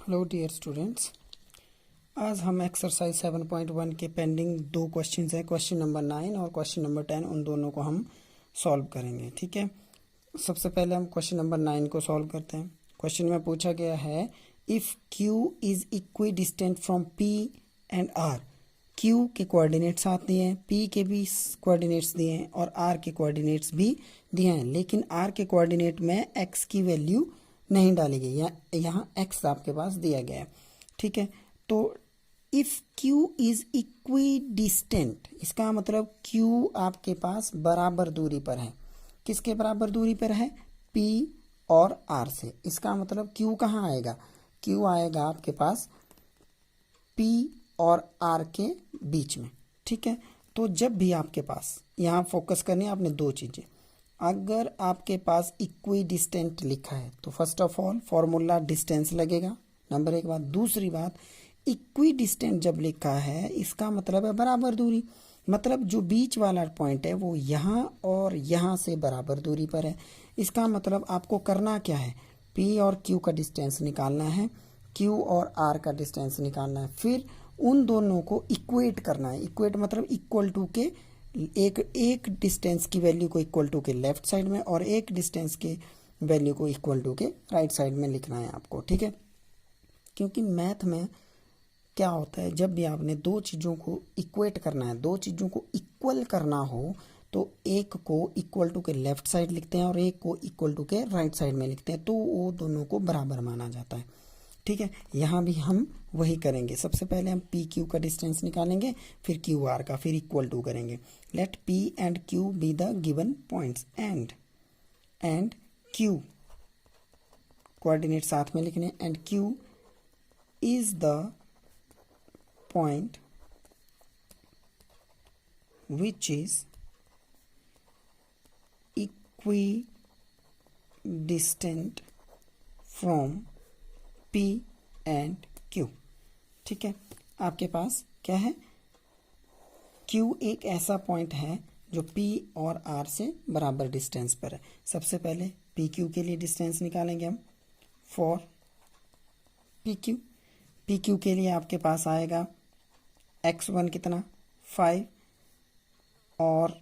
Hello dear students, आज हम exercise 7.1 के पेंडिंग दो क्वेश्चंस हैं, क्वेश्चन नंबर 9 और क्वेश्चन नंबर 10। उन दोनों को हम सॉल्व करेंगे। ठीक है, सबसे पहले हम क्वेश्चन नंबर 9 को सॉल्व करते हैं। क्वेश्चन में पूछा गया है, if Q is equidistant from P and R। Q के कोऑर्डिनेट साथ दिए हैं, P के भी कोऑर्डिनेट्स दिए हैं और R के कोऑर्डिनेट्स भी दिए हैं, लेकिन R के कोऑर्डिनेट में X की वैल्यू नहीं डाली गई, यहाँ x आपके पास दिया गया है। ठीक है, तो if Q is equi distant, इसका मतलब Q आपके पास बराबर दूरी पर है। किसके बराबर दूरी पर है? P और R से। इसका मतलब Q कहाँ आएगा? Q आएगा आपके पास P और R के बीच में। ठीक है, तो जब भी आपके पास, यहाँ फोकस करनी है आपने दो चीज़ें। अगर आपके पास इक्वी डिस्टेंट लिखा है तो first of all formula distance लगेगा, नंबर एक बात। दूसरी बात, इक्वी डिस्टेंट जब लिखा है इसका मतलब है बराबर दूरी, मतलब जो बीच वाला पॉइंट है वो यहाँ और यहाँ से बराबर दूरी पर है। इसका मतलब आपको करना क्या है? P और Q का डिस्टेंस निकालना है, Q और R का डिस्टेंस निकालना है, फिर उन दोनों को इक्वेट करना है। इक्वेट मतलब इक्वल टू के एक डिस्टेंस की वैल्यू को इक्वल टू के लेफ्ट साइड में और एक डिस्टेंस के वैल्यू को इक्वल टू के राइट साइड में लिखना है आपको। ठीक है, क्योंकि मैथ में क्या होता है, जब भी आपने दो चीज़ों को इक्वेट करना है, दो चीज़ों को इक्वल करना हो, तो एक को इक्वल टू के लेफ्ट साइड लिखते हैं और एक को इक्वल टू के राइट साइड में लिखते हैं, तो वो दोनों को बराबर माना जाता है। ठीक है, यहाँ भी हम वही करेंगे। सबसे पहले हम पी क्यू का डिस्टेंस निकालेंगे, फिर क्यू आर का, फिर इक्वल टू करेंगे। Let P and Q be the given points and Q coordinate साथ में लिखने, and Q is the point which is equidistant from P and Q। ठीक है, आपके पास क्या है? Q एक ऐसा पॉइंट है जो P और R से बराबर डिस्टेंस पर है। सबसे पहले PQ के लिए डिस्टेंस निकालेंगे हम फॉर PQ। PQ के लिए आपके पास आएगा x1 कितना 5 और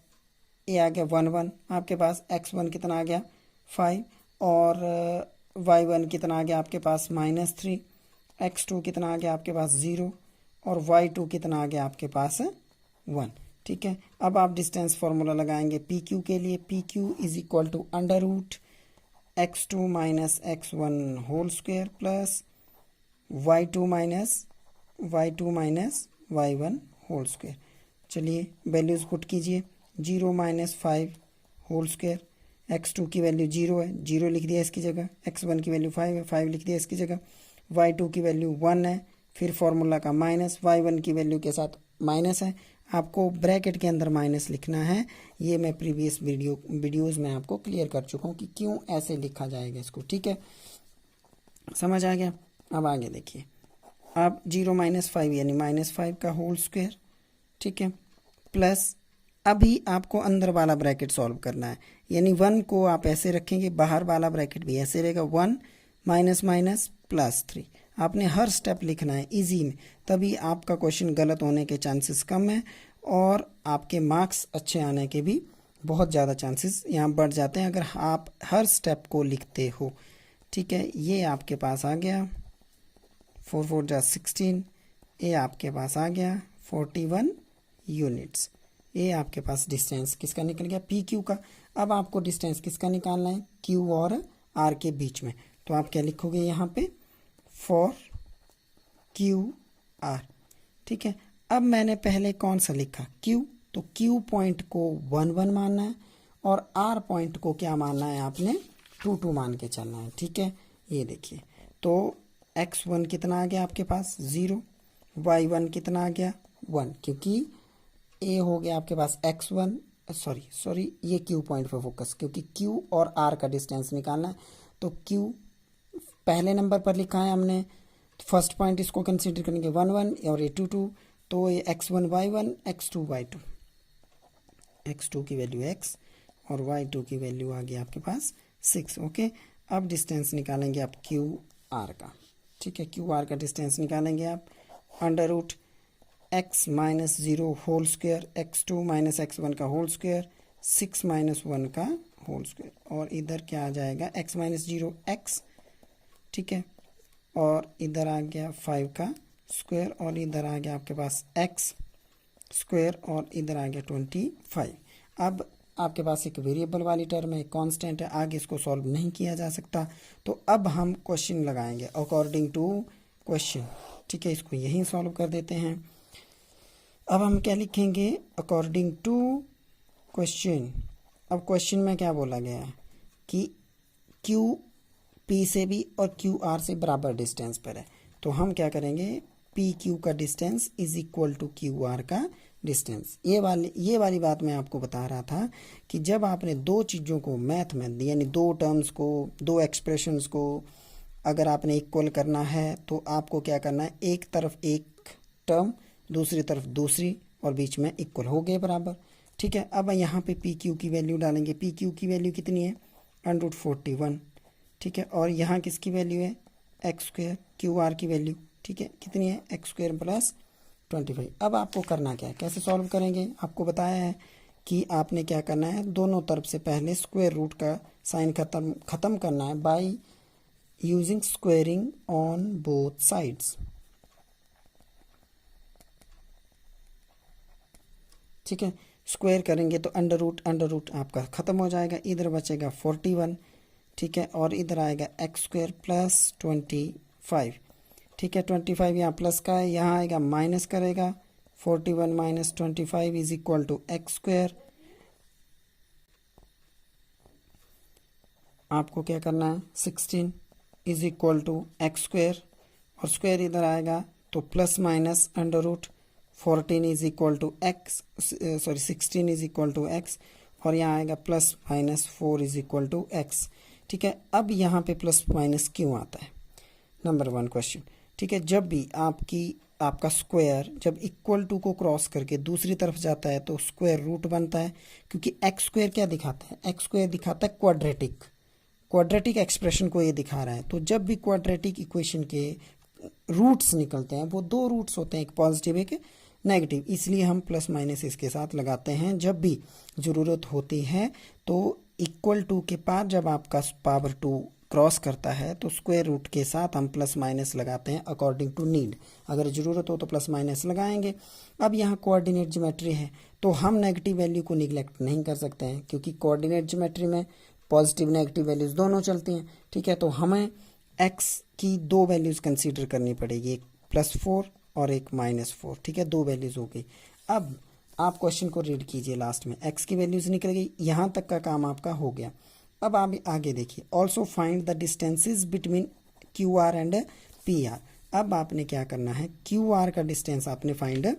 ये आ गया 1 1। आपके पास x1 कितना आ गया 5 और y1 कितना आ गया आपके पास -3, x2 कितना आ गया आपके पास 0 और y2 कितना आ गया आपके पास 1। ठीक है, अब आप डिस्टेंस फार्मूला लगाएंगे PQ के लिए। PQ is equal to under root x2 minus x1 whole square plus y2 minus y1 whole square. चलिए वैल्यूज पुट कीजिए। 0 माइनस 5 होल स्क्वायर, x2 की वैल्यू 0 है, 0 लिख दिया इसकी जगह, x1 की वैल्यू 5 है, 5 लिख दिया इसकी जगह, y2 की वैल्यू 1 है, फिर फॉर्मूला का माइनस, y1 की वैल्यू के साथ माइनस है, आपको ब्रैकेट के अंदर माइनस लिखना है। ये मैं प्रीवियस वीडियोस में आपको क्लियर कर चुका हूँ कि क्यों ऐसे लिखा जाएगा इसको। ठीक है, समझ आ गया? अब आगे देखिए, अब 0 माइनस 5 यानी -5 का होल स्क्वायर। ठीक है, प्लस अभी आपको अंदर वाला ब्रैकेट सॉल्व करना है, यानी 1 को आप ऐसे रखेंगे, बाहर वाला ब्रैकेट भी ऐसे रहेगा, 1 माइनस माइनस प्लस 3। आपने हर स्टेप लिखना है इजी में, तभी आपका क्वेश्चन गलत होने के चांसेस कम है और आपके मार्क्स अच्छे आने के भी बहुत ज़्यादा चांसेस यहाँ बढ़ जाते हैं अगर आप हर स्टेप को लिखते हो। ठीक है, ये आपके पास आ गया 4 4 जा 16, ये आपके पास आ गया 41 यूनिट्स। ये आपके पास डिस्टेंस किसका निकल गया? पी क्यू का। अब आपको डिस्टेंस किसका निकालना है? क्यू और आर के बीच में। तो आप क्या लिखोगे यहाँ पे? For Q R. ठीक है, अब मैंने पहले कौन सा लिखा? क्यू, तो क्यू पॉइंट को 1 1 मानना है और आर पॉइंट को क्या मानना है आपने? 2 2 मान के चलना है। ठीक है, ये देखिए, तो x1 कितना आ गया आपके पास 0, y1 कितना आ गया 1, क्योंकि ए हो गया आपके पास x1, सॉरी ये क्यू पॉइंट पे फोकस, क्योंकि क्यू और आर का डिस्टेंस निकालना है। तो क्यू पहले नंबर पर लिखा है हमने, फर्स्ट पॉइंट इसको कंसीडर करेंगे 1 1 और ये 2 2, तो ये x1 y1 x2 y2, x2 की वैल्यू x और y2 की वैल्यू आ गई आपके पास 6। ओके, अब डिस्टेंस निकालेंगे आप क्यू आर का। ठीक है, क्यू आर का डिस्टेंस निकालेंगे आप। Under root X minus 0 whole square, x2 minus x1 का होल स्क्वायर, 6 माइनस 1 का होल स्क्वायर, और इधर क्या आ जाएगा x माइनस 0 x, ठीक है, और इधर आ गया 5 का स्क्वायर, और इधर आ गया आपके पास x स्क्वायर, और इधर आ गया 25। अब आपके पास एक वेरिएबल वाली टर्म है, कांस्टेंट है, आगे इसको सॉल्व नहीं किया जा सकता। तो अब हम क्वेश्चन लगाएंगे अकॉर्डिंग टू क्वेश्चन, ठीक है, इसको यहीं सॉल्व कर देते हैं। अब हम क्या लिखेंगे, अकॉर्डिंग टू क्वेश्चन। अब क्वेश्चन में क्या बोला गया है कि क्यू पी से भी और क्यू आर से बराबर डिस्टेंस पर है, तो हम क्या करेंगे, पी क्यू का distance is equal to Q R का डिस्टेंस। ये वाली बात मैं आपको बता रहा था कि जब आपने दो चीज़ों को मैथ में, यानी दो टर्म्स को, दो एक्सप्रेशंस को अगर आपने इक्वल करना है तो आपको क्या करना है, एक तरफ एक टर्म, दूसरी तरफ दूसरी, और बीच में इक्वल हो गए बराबर, ठीक है। अब यहाँ पे पी क्यू की वैल्यू डालेंगे। पी क्यू की वैल्यू कितनी है, √41, ठीक है, और यहाँ किसकी वैल्यू है, एक्स स्क्वायर। क्यू आर की वैल्यू, ठीक है, कितनी है, एक्स स्क्वायर प्लस 25। अब आपको करना क्या है, कैसे सॉल्व करेंगे, आपको बताया है कि आपने क्या करना है, दोनों तरफ से पहले स्क्वायर रूट का साइन खत्म करना है by using squaring on both sides, ठीक है। स्क्वायर करेंगे तो अंडर रूट आपका खत्म हो जाएगा, इधर बचेगा 41, ठीक है, और इधर आएगा एक्स स्क्वायर प्लस 25, ठीक है। 25 यहाँ प्लस का है, यहाँ आएगा माइनस करेगा, 41 minus 25 is equal to X square. आपको क्या करना है, 16 is equal to X square, और स्क्वायर इधर आएगा तो plus minus under root 14 is equal to X, sorry 16 is equal to X, और यहाँ आएगा plus minus 4 is equal to X, ठीक है। अब यहाँ पे प्लस माइनस क्यों आता है, नंबर 1 क्वेश्चन, ठीक है। जब भी आपका स्क्वायर जब इक्वल टू को क्रॉस करके दूसरी तरफ जाता है तो स्क्वायर रूट बनता है, क्योंकि एक्स स्क्वायर क्या दिखाता है, एक्स स्क्वायर दिखाता है क्वाड्रेटिक एक्सप्रेशन को ये दिखा रहा है। तो जब भी क्वाड्रेटिक इक्वेशन के रूट्स निकलते हैं, वो दो रूट्स होते हैं, एक पॉजिटिव एक नेगेटिव, इसलिए हम प्लस माइनस इसके साथ लगाते हैं जब भी ज़रूरत होती है। तो इक्वल टू के पास जब आपका पावर 2 क्रॉस करता है तो स्क्वायर रूट के साथ हम प्लस माइनस लगाते हैं अकॉर्डिंग टू नीड, अगर ज़रूरत हो तो प्लस माइनस लगाएंगे। अब यहाँ कोऑर्डिनेट ज्योमेट्री है तो हम नेगेटिव वैल्यू को निगलेक्ट नहीं कर सकते हैं, क्योंकि कोऑर्डिनेट ज्योमेट्री में पॉजिटिव नेगेटिव वैल्यूज़ दोनों चलती हैं, ठीक है। तो हमें एक्स की दो वैल्यूज़ कंसीडर करनी पड़ेगी, एक +4 और एक -4, ठीक है, दो वैल्यूज़ हो गई। अब आप क्वेश्चन को रीड कीजिए, लास्ट में एक्स की वैल्यूज़ निकल गई, यहाँ तक का काम आपका हो गया। अब आप आगे देखिए, also find the distances between Q R and P R. अब आपने क्या करना है, क्यू आर का डिस्टेंस आपने फाइंड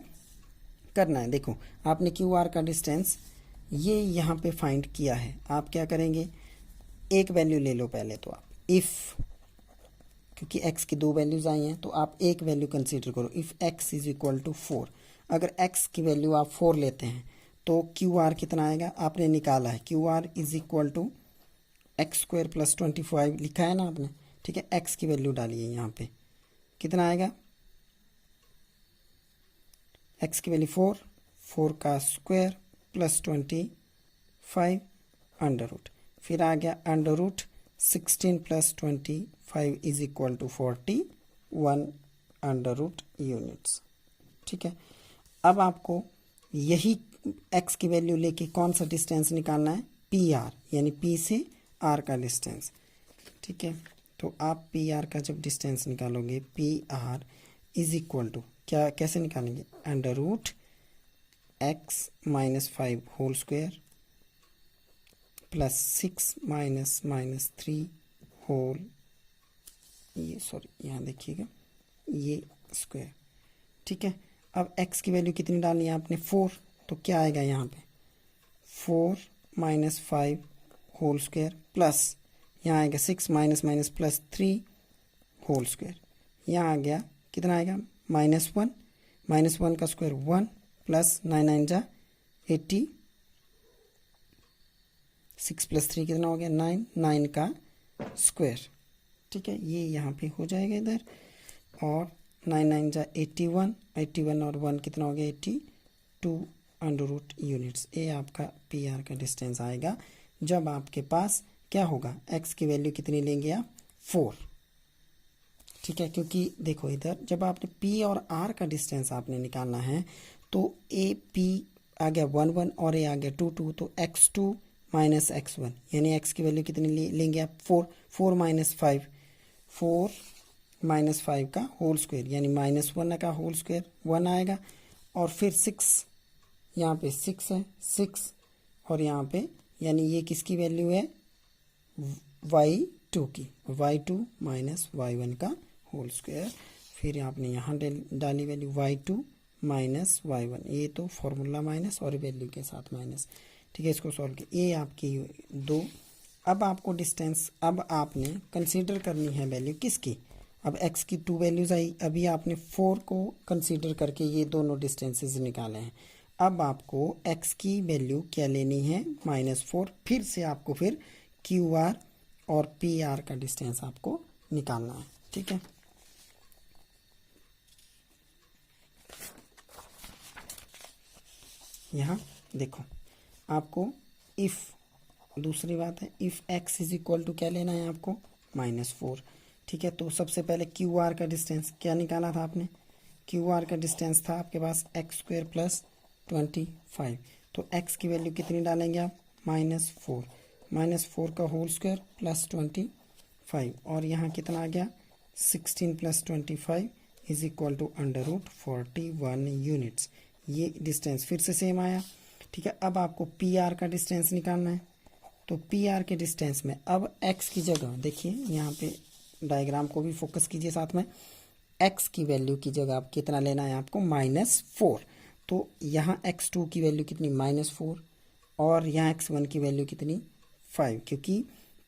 करना है। देखो आपने क्यू आर का डिस्टेंस ये यहाँ पे फाइंड किया है, आप क्या करेंगे, एक वैल्यू ले लो पहले, तो आप इफ़, क्योंकि x की दो वैल्यूज़ आई हैं तो आप एक वैल्यू कंसीडर करो, if x is equal to 4। अगर x की वैल्यू आप 4 लेते हैं तो क्यू आर कितना आएगा, आपने निकाला है, Q R is equal to X square plus 25 लिखा है ना आपने, ठीक है। x की वैल्यू डालिए यहाँ पे, कितना आएगा, x की वैल्यू 4 का स्क्वायर प्लस 25 अंडर रूट, फिर आ गया under root 16 plus 25 is equal to 41 under root units, ठीक है। अब आपको यही x की वैल्यू लेके कौन सा डिस्टेंस निकालना है, पी आर, यानी p से r का डिस्टेंस, ठीक है। तो आप पी आर का जब डिस्टेंस निकालोगे, P R is equal to क्या, कैसे निकालेंगे, under root x -5 whole square plus 6 -3 whole, ये सॉरी यहाँ देखिएगा, ये स्क्वायर, ठीक है। अब x की वैल्यू कितनी डालनी है आपने, 4, तो क्या आएगा यहाँ पे, 4 -5 होल स्क्वायर प्लस यहाँ आएगा 6 माइनस प्लस 3 होल स्क्वायर, यहाँ आ गया कितना आएगा, -1 का स्क्वायर 1 प्लस 9 9 जा 80, 6 प्लस 3 कितना हो गया, 9 का स्क्वायर, ठीक है। ये यहाँ पे हो जाएगा इधर, और 9 9 जा 81, 81 और 1 कितना हो गया 82 अंडर रूट यूनिट्स। ये आपका पी आर का डिस्टेंस आएगा जब आपके पास क्या होगा, एक्स की वैल्यू कितनी लेंगे आप 4, ठीक है। क्योंकि देखो इधर जब आपने पी और आर का डिस्टेंस आपने निकालना है तो ए पी आ गया 1 1 और ए आ गया 2 2, तो x2 माइनस x1 यानी x की वैल्यू कितनी लेंगे आप 4, 4 माइनस 5, 4 माइनस 5 का होल स्क्वायर यानी -1 का होल स्क्वायर 1 आएगा, और फिर 6 यहाँ पे 6 है 6, और यहाँ पे यानी ये किसकी वैल्यू है y2 की, y2 माइनस y1 का होल स्क्वायर। फिर आपने यहाँ डाली वैल्यू y2 माइनस y1, ये तो फॉर्मूला माइनस और वैल्यू के साथ माइनस, ठीक है। इसको सॉल्व किया, ये आपकी 2। अब आपको डिस्टेंस, अब आपने कंसीडर करनी है वैल्यू किसकी, अब x की 2 वैल्यूज आई, अभी आपने 4 को कंसीडर करके ये दोनों डिस्टेंसेस निकाले हैं। अब आपको x की वैल्यू क्या लेनी है -4, फिर से आपको फिर क्यू आर और पी आर का डिस्टेंस आपको निकालना है, ठीक है। यहाँ देखो आपको इफ़, दूसरी बात है if x is equal to क्या लेना है आपको -4, ठीक है। तो सबसे पहले क्यू आर का डिस्टेंस क्या निकाला था आपने, क्यू आर का डिस्टेंस था आपके पास x² प्लस 25, तो x की वैल्यू कितनी डालेंगे आप -4, -4 का होल स्क्वायर प्लस 25, और यहाँ कितना आ गया 16 plus 25 is equal to under root 41 units. ये डिस्टेंस फिर से सेम आया, ठीक है। अब आपको पी आर का डिस्टेंस निकालना है, तो पी आर के डिस्टेंस में अब x की जगह देखिए, यहाँ पे डायग्राम को भी फोकस कीजिए साथ में, x की वैल्यू की जगह आप कितना लेना है आपको -4, तो यहाँ x2 की वैल्यू कितनी -4 और यहाँ x1 की वैल्यू कितनी 5, क्योंकि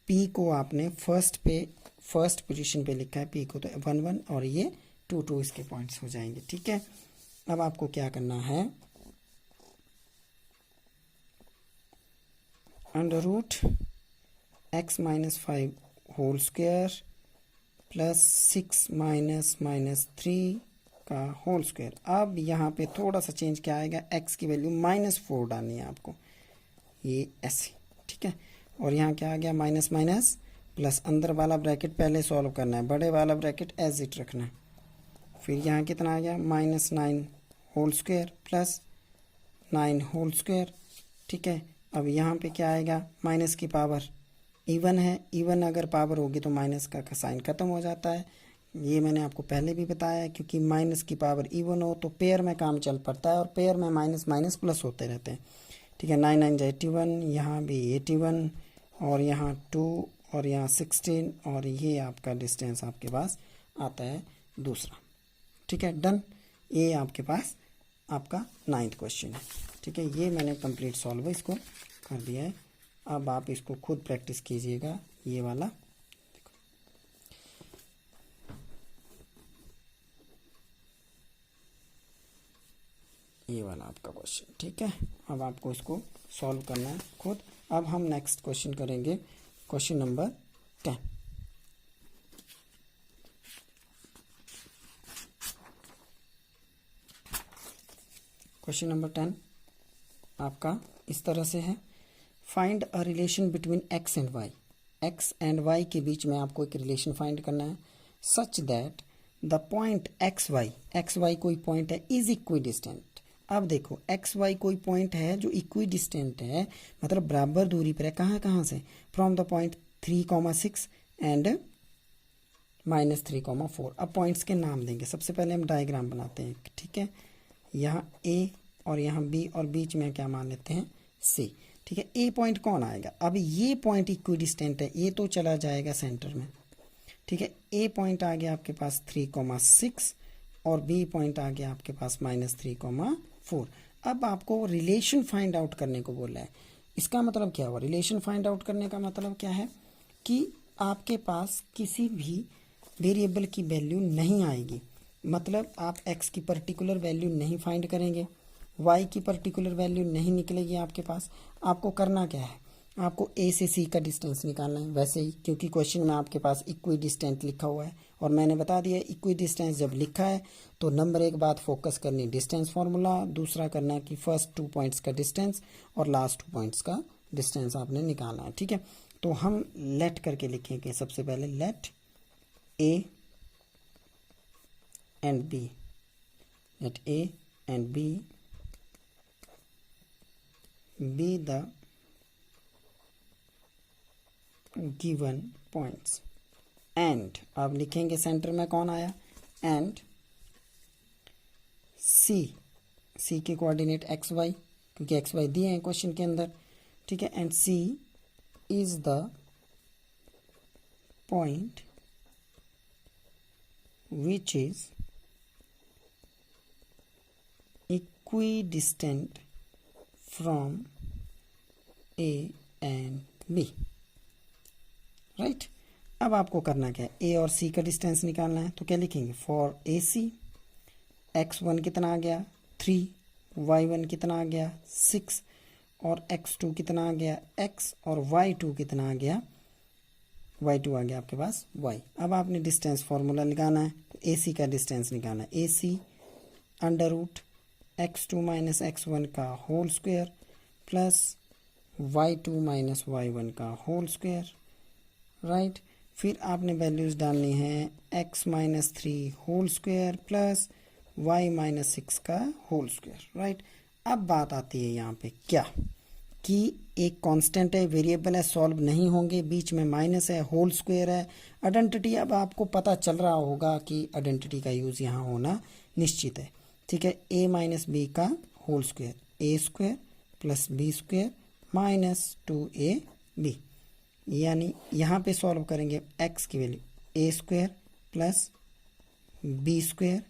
p को आपने फर्स्ट पोजीशन पे लिखा है p को, तो 1 1 और ये 2 2 इसके पॉइंट्स हो जाएंगे, ठीक है। अब आपको क्या करना है, under root x minus 5 whole square plus 6 minus -3 का होल स्क्वायर। अब यहाँ पे थोड़ा सा चेंज क्या आएगा, x की वैल्यू -4 डालनी है आपको, ये ऐसे, ठीक है। और यहाँ क्या आ गया माइनस माइनस प्लस, अंदर वाला ब्रैकेट पहले सॉल्व करना है, बड़े वाला ब्रैकेट एज इट रखना है। फिर यहाँ कितना आ गया -9 whole square plus 9 whole square, ठीक है। अब यहाँ पे क्या आएगा, माइनस की पावर इवन है, इवन अगर पावर होगी तो माइनस का साइन खत्म हो जाता है, ये मैंने आपको पहले भी बताया है, क्योंकि माइनस की पावर इवन हो तो पेयर में काम चल पड़ता है, और पेयर में माइनस माइनस प्लस होते रहते हैं, ठीक है। 9 9 81, यहाँ भी 81, और यहाँ 2 और यहाँ 16, और ये आपका डिस्टेंस आपके पास आता है दूसरा, ठीक है। डन, ये आपके पास आपका 9th क्वेश्चन है, ठीक है। ये मैंने कंप्लीट सॉल्व इसको कर दिया है, अब आप इसको खुद प्रैक्टिस कीजिएगा, ये वाला देखो, ये वाला आपका क्वेश्चन, ठीक है। अब आपको इसको सॉल्व करना है खुद। अब हम नेक्स्ट क्वेश्चन करेंगे, क्वेश्चन नंबर 10। क्वेश्चन नंबर 10 आपका इस तरह से है, find a relation between x and y, x and y के बीच में आपको एक रिलेशन फाइंड करना है, such that the point X Y कोई पॉइंट है इज इक्वी डिस्टेंट। अब देखो एक्स वाई कोई पॉइंट है जो इक्वी डिस्टेंट है, मतलब बराबर दूरी पर है, कहाँ से, फ्रॉम द पॉइंट 3,6 एंड -3,4। अब पॉइंट्स के नाम देंगे, सबसे पहले हम डायग्राम बनाते हैं, ठीक है। यहाँ ए और यहाँ बी, और बीच में क्या मान लेते हैं सी, ठीक है। ए पॉइंट कौन आएगा, अब ये पॉइंट इक्वी डिस्टेंट है, ये तो चला जाएगा सेंटर में, ठीक है। ए पॉइंट आ गया आपके पास 3,6 और बी पॉइंट आ गया आपके पास -3,4। अब आपको रिलेशन फाइंड आउट करने को बोला है, इसका मतलब क्या हुआ, रिलेशन फाइंड आउट करने का मतलब क्या है कि आपके पास किसी भी वेरिएबल की वैल्यू नहीं आएगी, मतलब आप x की पर्टिकुलर वैल्यू नहीं फाइंड करेंगे, y की पर्टिकुलर वैल्यू नहीं निकलेगी आपके पास। आपको करना क्या है, आपको a से c का डिस्टेंस निकालना है, वैसे ही क्योंकि क्वेश्चन में आपके पास इक्वी डिस्टेंट लिखा हुआ है और मैंने बता दिया इक्वी डिस्टेंस जब लिखा है तो नंबर एक बात फोकस करनी डिस्टेंस फार्मूला, दूसरा करना कि फर्स्ट 2 पॉइंट्स का डिस्टेंस और लास्ट 2 पॉइंट्स का डिस्टेंस आपने निकालना है। ठीक है, तो हम लेट करके लिखेंगे। सबसे पहले let A and B, let A and B be the given points and अब लिखेंगे सेंटर में कौन आया, एंड सी के कोऑर्डिनेट एक्स वाई, क्योंकि एक्स वाई दिए हैं क्वेश्चन के अंदर। ठीक है, and C is the point which is equidistant from A and B. Right, अब आपको करना क्या है, ए और सी का डिस्टेंस निकालना है। तो क्या लिखेंगे, फॉर ए सी x1 कितना आ गया 3, y1 कितना आ गया 6 और x2 कितना आ गया x और y2 कितना आ गया, y2 आ गया आपके पास y। अब आपने डिस्टेंस फार्मूला लगाना है, तो ए सी का डिस्टेंस निकालना है, A C under root x2 minus x1 का whole square plus y2 minus y1 का होल स्क्वायर। राइट, फिर आपने वैल्यूज डालनी है x minus 3 whole square plus y minus 6 का होल स्क्वायर। राइट, अब बात आती है यहाँ पे क्या कि एक कांस्टेंट है, वेरिएबल है, सॉल्व नहीं होंगे, बीच में माइनस है, होल स्क्वायर है, आइडेंटिटी। अब आपको पता चल रहा होगा कि आइडेंटिटी का यूज़ यहाँ होना निश्चित है। ठीक है, a माइनस बी का whole square, A square plus B square minus 2ab, यानी यहाँ पे सॉल्व करेंगे x की value A square plus B square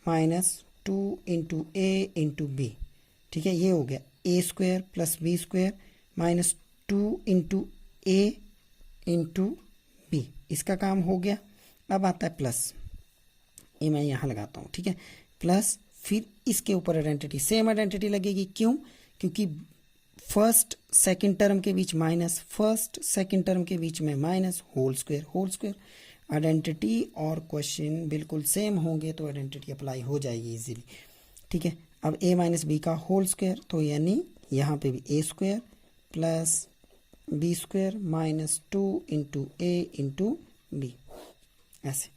minus 2 into A into B. ठीक है, ये हो गया A square plus B square minus 2 into A into B, इसका काम हो गया। अब आता है प्लस, ये मैं यहाँ लगाता हूँ। ठीक है, प्लस फिर इसके ऊपर आइडेंटिटी, सेम आइडेंटिटी लगेगी। क्यों, क्योंकि फर्स्ट सेकंड टर्म के बीच माइनस, फर्स्ट सेकंड टर्म के बीच में minus, whole square whole square. Identity और क्वेश्चन बिल्कुल सेम होंगे तो आइडेंटिटी अप्लाई हो जाएगी इजीली। ठीक है, अब a माइनस बी का होल स्क्वायर, तो यानी यहाँ पे भी A square plus B square minus 2 into A into B, ऐसे।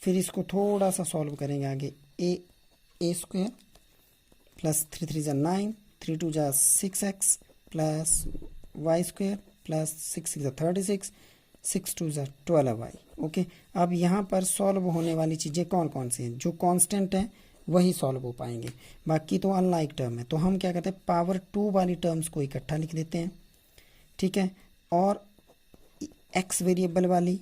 फिर इसको थोड़ा सा सॉल्व करेंगे आगे, A square plus 3 3 = 9, 3 2 = 6x plus Y square plus 6 6 = 36, 6 2 = 12y। Okay, अब यहाँ पर सॉल्व होने वाली चीज़ें कौन कौन सी हैं, जो कांस्टेंट है वही सॉल्व हो पाएंगे, बाकी तो अनलाइक टर्म है। तो हम क्या करते हैं, पावर 2 वाली टर्म्स को इकट्ठा लिख देते हैं। ठीक है, और x वेरिएबल वाली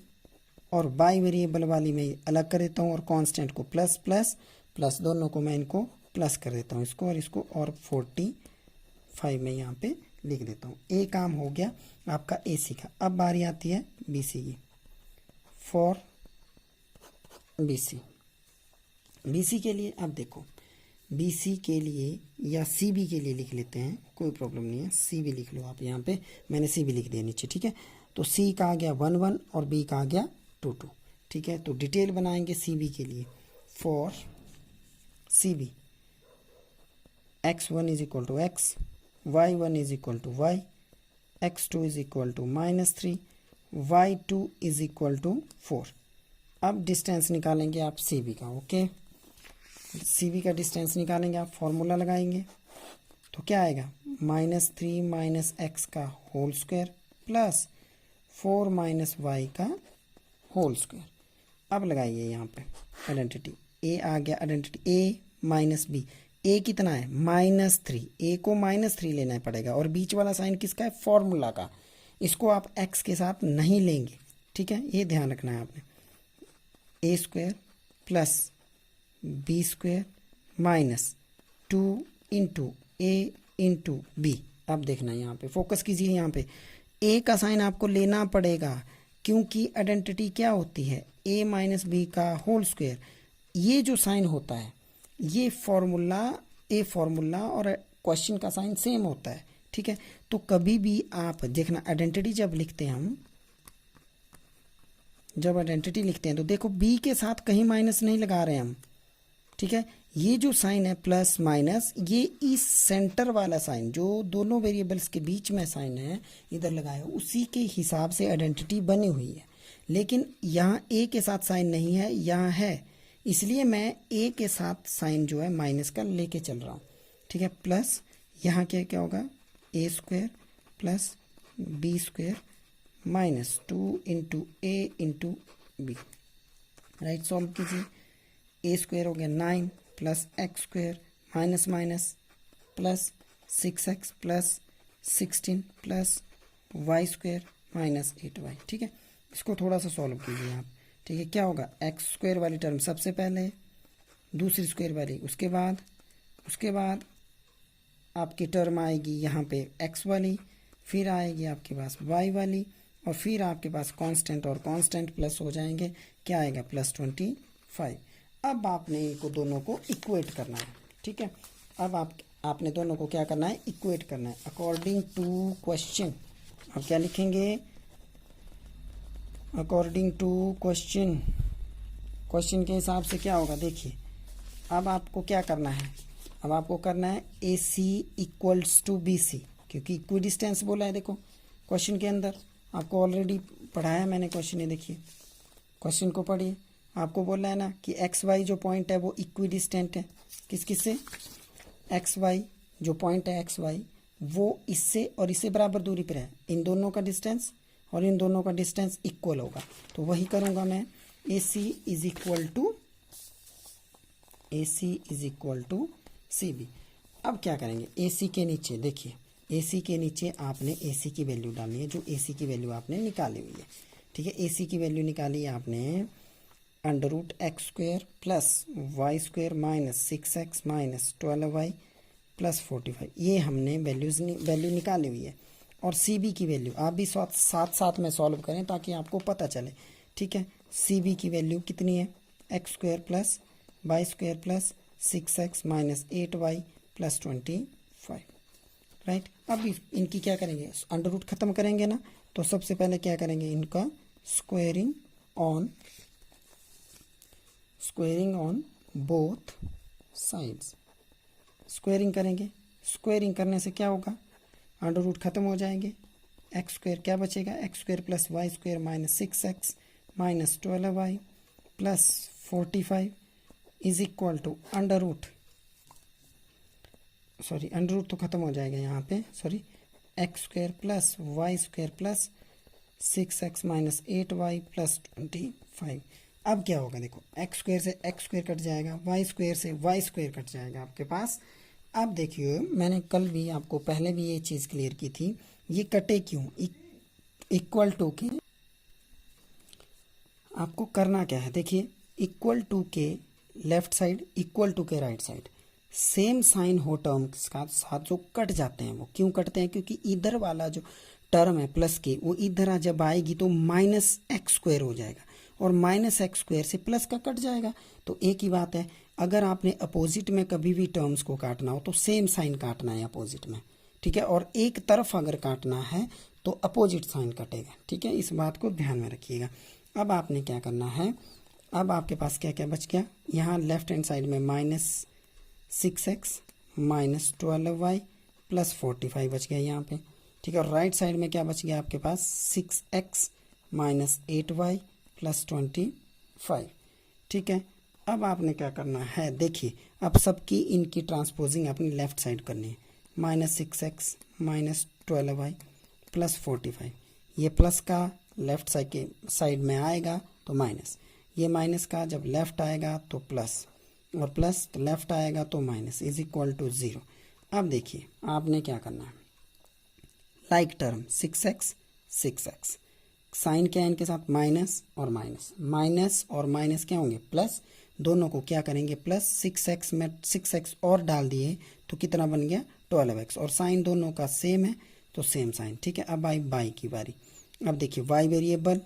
और y वेरिएबल वाली मैं अलग कर देता हूँ, और कांस्टेंट को प्लस प्लस प्लस, दोनों को मैं इनको प्लस कर देता हूँ, इसको और इसको, और 45 में यहाँ पे लिख देता हूँ। ए काम हो गया आपका ए सी का। अब बारी आती है बी सी की, फॉर बी सी के लिए। अब देखो बी सी के लिए या सी बी के लिए लिख लेते हैं, कोई प्रॉब्लम नहीं है, सी भी लिख लो आप, यहाँ पे मैंने सी भी लिख दिया नीचे। ठीक है, तो सी का आ गया 1 1 और बी का आ गया 2 2। ठीक है, तो डिटेल बनाएंगे सी बी के लिए, for C B x1 is equal to x, y1 is equal to y, x2 is equal to -3, y2 is equal to 4। अब डिस्टेंस निकालेंगे आप सी बी का। ओके, सी बी का डिस्टेंस निकालेंगे आप, फॉर्मूला लगाएंगे तो क्या आएगा, -3 माइनस एक्स का whole square plus 4 minus y का होल स्क्वायर। अब लगाइए यहाँ पे आइडेंटिटी, ए आ गया आइडेंटिटी, ए माइनस बी, ए कितना है -3, ए को -3 लेना पड़ेगा, और बीच वाला साइन किसका है, फॉर्मूला का, इसको आप एक्स के साथ नहीं लेंगे। ठीक है, ये ध्यान रखना है आपने। A square plus B square minus 2 into A into B. अब देखना यहाँ पे फोकस कीजिए, यहाँ पे ए का साइन आपको लेना पड़ेगा, क्योंकि आइडेंटिटी क्या होती है, ए माइनस बी का होल स्क्वायर। ये जो साइन होता है ये फॉर्मूला, ए फॉर्मूला और क्वेश्चन का साइन सेम होता है। ठीक है, तो कभी भी आप देखना आइडेंटिटी जब लिखते हैं हम, जब आइडेंटिटी लिखते हैं तो देखो बी के साथ कहीं माइनस नहीं लगा रहे हैं हम, ठीक है। ये जो साइन है प्लस माइनस, ये इस सेंटर वाला साइन जो दोनों वेरिएबल्स के बीच में साइन है इधर लगाया, उसी के हिसाब से आइडेंटिटी बनी हुई है। लेकिन यहाँ ए के साथ साइन नहीं है, यहाँ है, इसलिए मैं ए के साथ साइन जो है माइनस का लेके चल रहा हूँ, ठीक है। प्लस यहाँ क्या क्या होगा, A square plus B square minus 2 into A into B, right. Solve कीजिए, ए स्क्वायर हो गया 9 plus X square minus minus plus 6x plus 16 plus Y square minus 8y, ठीक है। इसको थोड़ा सा सॉल्व कीजिए आप, ठीक है। क्या होगा, एक्स स्क्वायर वाली टर्म सबसे पहले, दूसरी स्क्वायर वाली उसके बाद आपकी टर्म आएगी यहाँ पे एक्स वाली, फिर आएगी आपके पास वाई वाली, और फिर आपके पास कांस्टेंट और कांस्टेंट प्लस हो जाएंगे, क्या आएगा प्लस 25। अब आपने इनको दोनों को इक्वेट करना है, ठीक है। अब आपने दोनों को क्या करना है, इक्वेट करना है अकॉर्डिंग टू क्वेश्चन। अब क्या लिखेंगे, अकॉर्डिंग टू क्वेश्चन, क्वेश्चन के हिसाब से क्या होगा देखिए। अब आपको क्या करना है, अब आपको करना है A C equals to B C, क्योंकि इक्वी डिस्टेंस बोला है। देखो क्वेश्चन के अंदर आपको ऑलरेडी पढ़ाया मैंने क्वेश्चन, है देखिए क्वेश्चन को पढ़िए। आपको बोला है ना कि एक्स वाई जो पॉइंट है वो इक्वी डिस्टेंट है, किस किस से, एक्स वाई जो पॉइंट है एक्स वाई वो इससे और इससे बराबर दूरी पर है, इन दोनों का डिस्टेंस और इन दोनों का डिस्टेंस इक्वल होगा, तो वही करूँगा मैं। A C is equal to C B. अब क्या करेंगे, ए सी के नीचे देखिए, ए सी के नीचे आपने ए सी की वैल्यू डालनी है, जो ए सी की वैल्यू आपने निकाली हुई है, ठीक है। ए सी की वैल्यू निकाली है आपने under root x square plus Y square minus 6x minus 12y plus 45, ये हमने वैल्यू निकाली हुई है। और सी बी की वैल्यू आप भी साथ में सॉल्व करें ताकि आपको पता चले, ठीक है। सी बी की वैल्यू कितनी है, x square plus Y square plus 6x minus 8y plus 25, right. अब इनकी क्या करेंगे, अंडर रूट खत्म करेंगे ना, तो सबसे पहले क्या करेंगे, इनका squaring on both sides, squaring करेंगे। स्क्वायरिंग करने से क्या होगा, अंडर रूट खत्म हो जाएंगे, एक्स स्क्वायर क्या बचेगा, x square plus Y square minus 6x minus 12y plus 45 is equal to under root तो खत्म हो जाएगा यहाँ पे, x square plus Y square plus 6x minus 8y plus 25। अब क्या होगा, देखो एक्स स्क्वायर से एक्स स्क्वायर कट जाएगा, वाई स्क्वायर से वाई स्क्वायर कट जाएगा आपके पास। अब देखिए मैंने कल भी आपको पहले भी ये चीज़ क्लियर की थी, ये कटे क्यों, इक्वल टू के आपको करना क्या है, देखिए इक्वल टू के लेफ्ट साइड इक्वल टू के राइट साइड सेम साइन हो टर्म के साथ जो कट जाते हैं, वो क्यों कटते हैं, क्योंकि इधर वाला जो टर्म है प्लस के, वो इधर जब आएगी तो माइनस एक्स स्क्वायर हो जाएगा, और माइनस एक्स स्क्वायर से प्लस का कट जाएगा। तो एक ही बात है, अगर आपने अपोजिट में कभी भी टर्म्स को काटना हो तो सेम साइन काटना है अपोजिट में, ठीक है। और एक तरफ अगर काटना है तो अपोजिट साइन कटेगा, ठीक है। इस बात को ध्यान में रखिएगा। अब आपने क्या करना है, अब आपके पास क्या क्या बच गया, यहाँ लेफ्ट हैंड साइड में minus 6x minus 12y plus 45 बच गया यहाँ पे, ठीक है। और राइट साइड में क्या बच गया आपके पास, 6x माइनस 8y प्लस 25, ठीक है। अब आपने क्या करना है, देखिए अब सबकी इनकी ट्रांसपोजिंग अपनी लेफ्ट साइड करनी है, minus 6x minus 12y plus 45, ये प्लस का लेफ्ट साइड में आएगा तो माइनस, ये माइनस का जब लेफ्ट आएगा तो प्लस, और प्लस तो लेफ्ट आएगा तो माइनस, इज इक्वल टू 0। अब देखिए आपने क्या करना है, लाइक टर्म 6x साइन क्या है इनके साथ, माइनस और माइनस क्या होंगे, प्लस, दोनों को क्या करेंगे प्लस, 6x में 6x और डाल दिए तो कितना बन गया 12x, और साइन दोनों का सेम है तो सेम साइन, ठीक है। अब आई बाई की बारी, अब देखिए वाई वेरिएबल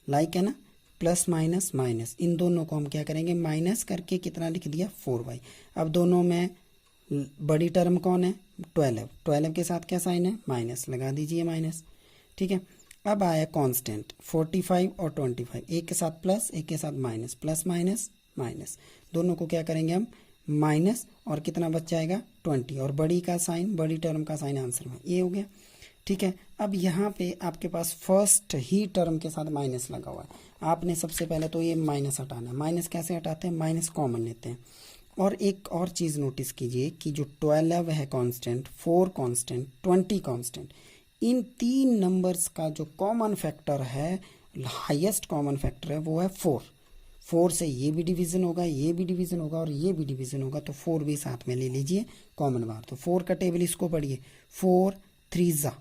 लाइक है ना, प्लस माइनस माइनस, इन दोनों को हम क्या करेंगे माइनस करके कितना लिख दिया 4y। अब दोनों में बड़ी टर्म कौन है 12 के साथ क्या साइन है माइनस, लगा दीजिए माइनस, ठीक है। अब आया कांस्टेंट 45 और 25, एक के साथ प्लस एक के साथ माइनस, प्लस माइनस माइनस, दोनों को क्या करेंगे हम माइनस, और कितना बच जाएगा 20, और बड़ी का साइन, बड़ी टर्म का साइन आंसर में ये हो गया। ठीक है, अब यहाँ पे आपके पास फर्स्ट ही टर्म के साथ माइनस लगा हुआ है, आपने सबसे पहले तो ये माइनस हटाना है। माइनस कैसे हटाते हैं, माइनस कॉमन लेते हैं। और एक और चीज़ नोटिस कीजिए कि जो 12 है कांस्टेंट, 4 कांस्टेंट, 20 कांस्टेंट, इन तीन नंबर्स का जो कॉमन फैक्टर है, हाईएस्ट कॉमन फैक्टर है वो है 4। 4 से ये भी डिवीजन होगा, ये भी डिवीजन होगा और ये भी डिवीजन होगा, तो 4 भी साथ में ले लीजिए कॉमन बार। तो 4 का टेबल इसको पढ़िए, 4 3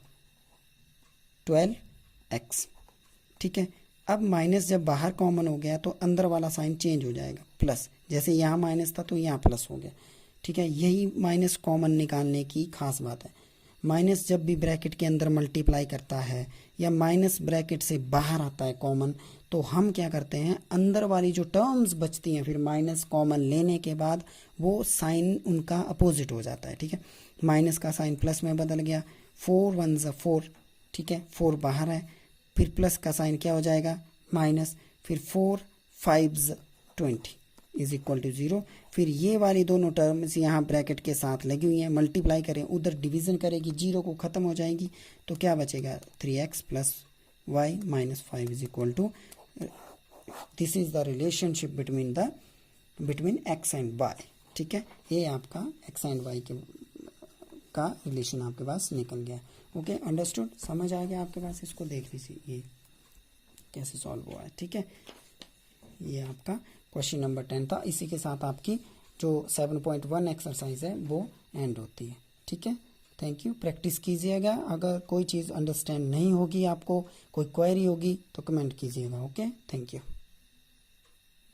12x। ठीक है, अब माइनस जब बाहर कॉमन हो गया तो अंदर वाला साइन चेंज हो जाएगा, प्लस, जैसे यहाँ माइनस था तो यहाँ प्लस हो गया। ठीक है, यही माइनस कॉमन निकालने की खास बात है। माइनस जब भी ब्रैकेट के अंदर मल्टीप्लाई करता है या माइनस ब्रैकेट से बाहर आता है कॉमन, तो हम क्या करते हैं, अंदर वाली जो टर्म्स बचती हैं फिर माइनस कॉमन लेने के बाद वो साइन उनका अपोजिट हो जाता है। ठीक है, माइनस का साइन प्लस में बदल गया, 4 1 4। ठीक है, 4 बाहर है, फिर प्लस का साइन क्या हो जाएगा माइनस, फिर 4 5 20 इज इक्वल टू 0। फिर ये वाली दोनों टर्म्स यहाँ ब्रैकेट के साथ लगी हुई हैं, मल्टीप्लाई करें, उधर डिवीजन करेगी, 0 को ख़त्म हो जाएंगी, तो क्या बचेगा 3x plus y minus 5 is equal to, this is the relationship between x and y। ठीक है, ये आपका x एंड y का रिलेशन आपके पास निकल गया। ओके, अंडरस्टूड, समझ आ गया आपके पास, इसको देख लीजिए ये कैसे सॉल्व हुआ है। ठीक है, ये आपका क्वेश्चन नंबर 10 था। इसी के साथ आपकी जो 7.1 एक्सरसाइज है वो एंड होती है। ठीक है, थैंक यू, प्रैक्टिस कीजिएगा। अगर कोई चीज़ अंडरस्टैंड नहीं होगी, आपको कोई क्वेरी होगी तो कमेंट कीजिएगा। Okay, thank you.